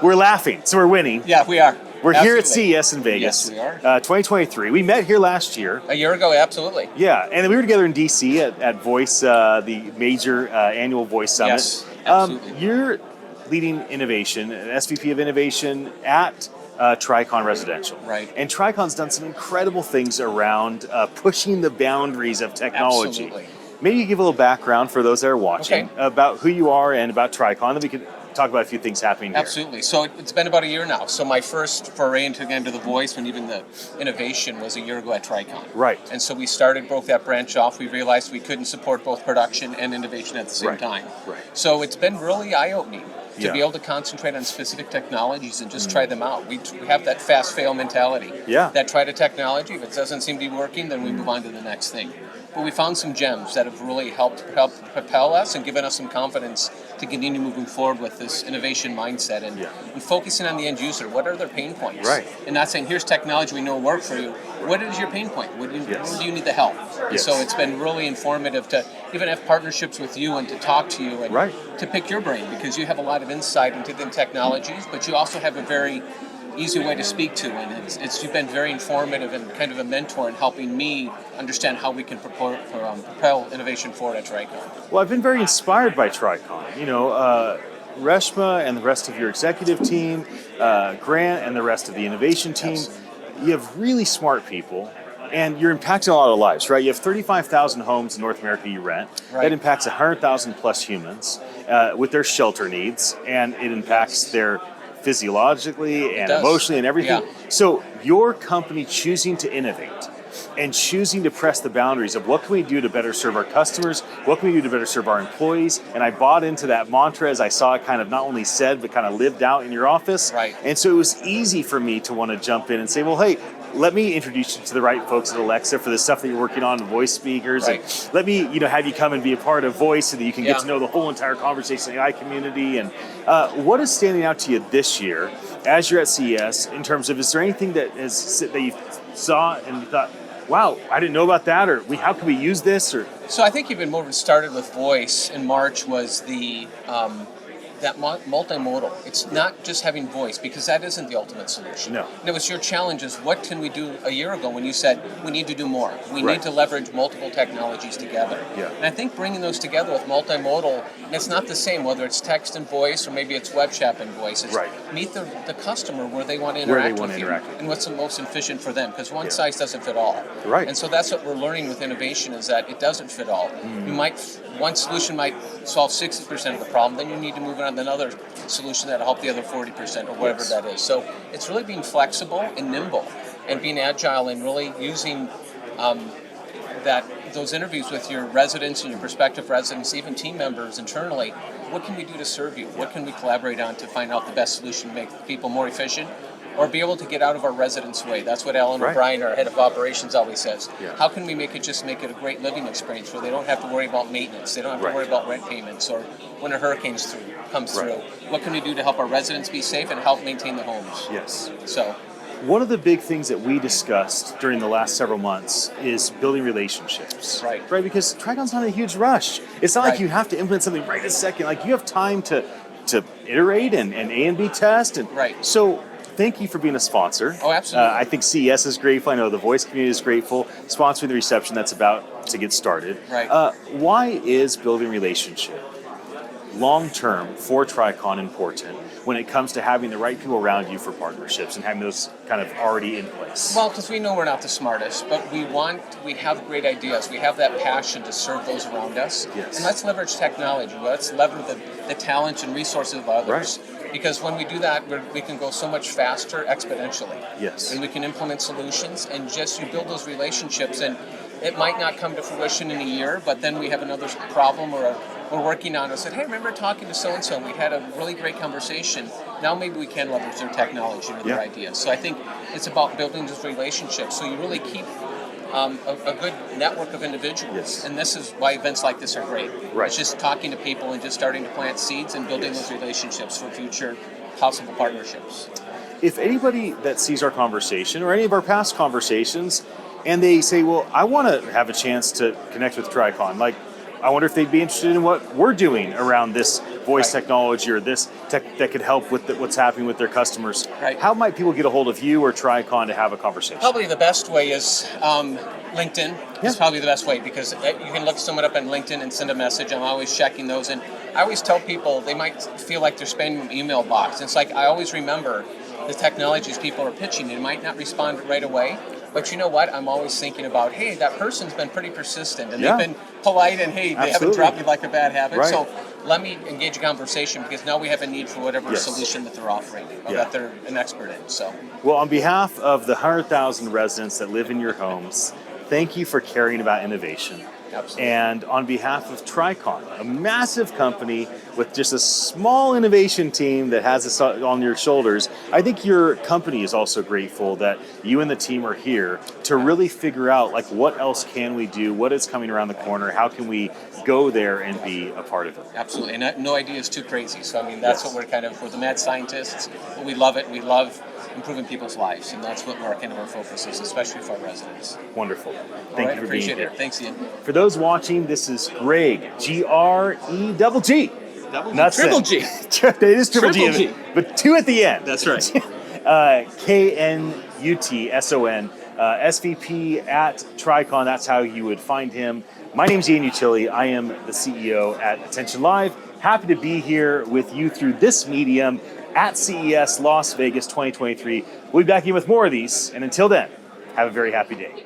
We're laughing, so we're winning. Yeah, we are. We're Absolutely. here at CES in Vegas. Yes, we are. 2023. We met here last year. A year ago, absolutely. Yeah, and we were together in DC at Voice, the major annual Voice Summit. Yes, absolutely. You're leading innovation, an SVP of innovation at Tricon Residential. Right. And Tricon's done some incredible things around pushing the boundaries of technology. Absolutely. Maybe you give a little background for those that are watching Okay. about who you are and about Tricon, then we could talk about a few things happening here. Absolutely. So it's been about a year now. So my first foray into the voice and even the innovation was a year ago at Tricon. Right. And so we broke that branch off. We realized we couldn't support both production and innovation at the same time. Right. So it's been really eye-opening to be Yeah. able to concentrate on specific technologies and just try them out. We have that fast-fail mentality. Yeah. That try a technology. If it doesn't seem to be working, then we move on to the next thing. But we found some gems that have really helped propel us and given us some confidence to continue moving forward with this innovation mindset and focusing on the end user. What are their pain points? Right. And not saying, here's technology we know will work for you. What is your pain point? Where do you need the help? And so it's been really informative to even have partnerships with you and to talk to you and to pick your brain, because you have a lot of insight into the technologies, but you also have a very easy way to speak to, and you've been very informative and kind of a mentor in helping me understand how we can propel innovation forward at Tricon. Well, I've been very inspired by Tricon. You know, Reshma and the rest of your executive team, Grant and the rest of the innovation team, you have really smart people, and you're impacting a lot of lives, right? You have 35,000 homes in North America you rent. Right. That impacts 100,000 plus humans with their shelter needs, and it impacts their physiologically and emotionally and everything. Yeah. So your company choosing to innovate and choosing to press the boundaries of what can we do to better serve our customers, what can we do to better serve our employees, and I bought into that mantra as I saw it kind of not only said but kind of lived out in your office. Right. And so it was easy for me to want to jump in and say, well, hey, let me introduce you to the right folks at Alexa for the stuff that you're working on, voice speakers. Right. And let me, have you come and be a part of Voice so that you can get to know the whole entire conversation AI community. And what is standing out to you this year as you're at CES in terms of, is there anything that you saw and you thought, wow, I didn't know about that, or how can we use this? Or So I think even more started with voice in March was the that multimodal. It's not just having voice, because that isn't the ultimate solution. No. And it was your challenge is, what can we do a year ago when you said we need to do more? We need to leverage multiple technologies together. Yeah. And I think bringing those together with multimodal, and it's not the same whether it's text and voice or maybe it's web chat and voice. It's meet the customer where they want to interact with you and what's the most efficient for them, because one size doesn't fit all. Right. And so that's what we're learning with innovation, is that it doesn't fit all. One solution might solve 60% of the problem, then you need to move on to another solution that'll help the other 40% or whatever that is. So it's really being flexible and nimble and being agile and really using those interviews with your residents and your prospective residents, even team members internally. What can we do to serve you? What can we collaborate on to find out the best solution to make people more efficient or be able to get out of our residents' way? That's what Alan O'Brien, our head of operations, always says. How can we make it a great living experience where they don't have to worry about maintenance, they don't have to worry about rent payments, or when a hurricane comes through? What can we do to help our residents be safe and help maintain the homes? Yes. So one of the big things that we discussed during the last several months is building relationships. Right? Because Tricon's not in a huge rush. It's not like you have to implement something right this second. Like, you have time to iterate and A and B test. And so thank you for being a sponsor. Oh, absolutely. I think CES is grateful. I know the voice community is grateful. Sponsoring the reception that's about to get started. Right. Why is building relationship long-term for Tricon important when it comes to having the right people around you for partnerships and having those kind of already in place? Well, because we know we're not the smartest, but we have great ideas. We have that passion to serve those around us. Yes. And let's leverage technology. Let's leverage the talent and resources of others. Because when we do that, we can go so much faster exponentially. Yes. And we can implement solutions, and just you build those relationships, and it might not come to fruition in a year, but then we have another problem or we're working on it. I said, hey, remember talking to so-and-so, and we had a really great conversation. Now maybe we can leverage their technology or their ideas. So I think it's about building those relationships so you really keep a good network of individuals. Yes. And this is why events like this are great. Right. It's just talking to people and just starting to plant seeds and building those relationships for future possible partnerships. If anybody that sees our conversation or any of our past conversations and they say, well, I want to have a chance to connect with Tricon, like, I wonder if they'd be interested in what we're doing around this voice technology or this tech that could help with what's happening with their customers. Right. How might people get a hold of you or Tricon to have a conversation? Probably the best way is LinkedIn. Is probably the best way, because you can look someone up on LinkedIn and send a message. I'm always checking those, and I always tell people they might feel like they're spamming an email box. It's like I always remember the technologies people are pitching. They might not respond right away, but you know what? I'm always thinking about, hey, that person's been pretty persistent, and they've been polite, and hey, they haven't dropped me like a bad habit. Right. So let me engage a conversation, because now we have a need for whatever solution that they're offering, or that they're an expert in. So, well, on behalf of the 100,000 residents that live in your homes, thank you for caring about innovation. Absolutely. And on behalf of Tricon, a massive company with just a small innovation team that has this on your shoulders, I think your company is also grateful that you and the team are here to really figure out, like, what else can we do, what is coming around the corner, how can we go there and be a part of it. Absolutely, and no idea is too crazy. So I mean, that's what we're the mad scientists, but we love it. We love improving people's lives, and that's what our focus is, especially for our residents. Wonderful. Thank you for being here. Thanks, Ian. For those watching, this is Gregg, Greg. Knutson. Triple G. It is triple G, but 2 at the end. That's right. Knutson, SVP at Tricon. That's how you would find him. My name's Ian Utilli. I am the CEO at Attention Live. Happy to be here with you through this medium at CES Las Vegas 2023. We'll be back in with more of these, and until then, have a very happy day.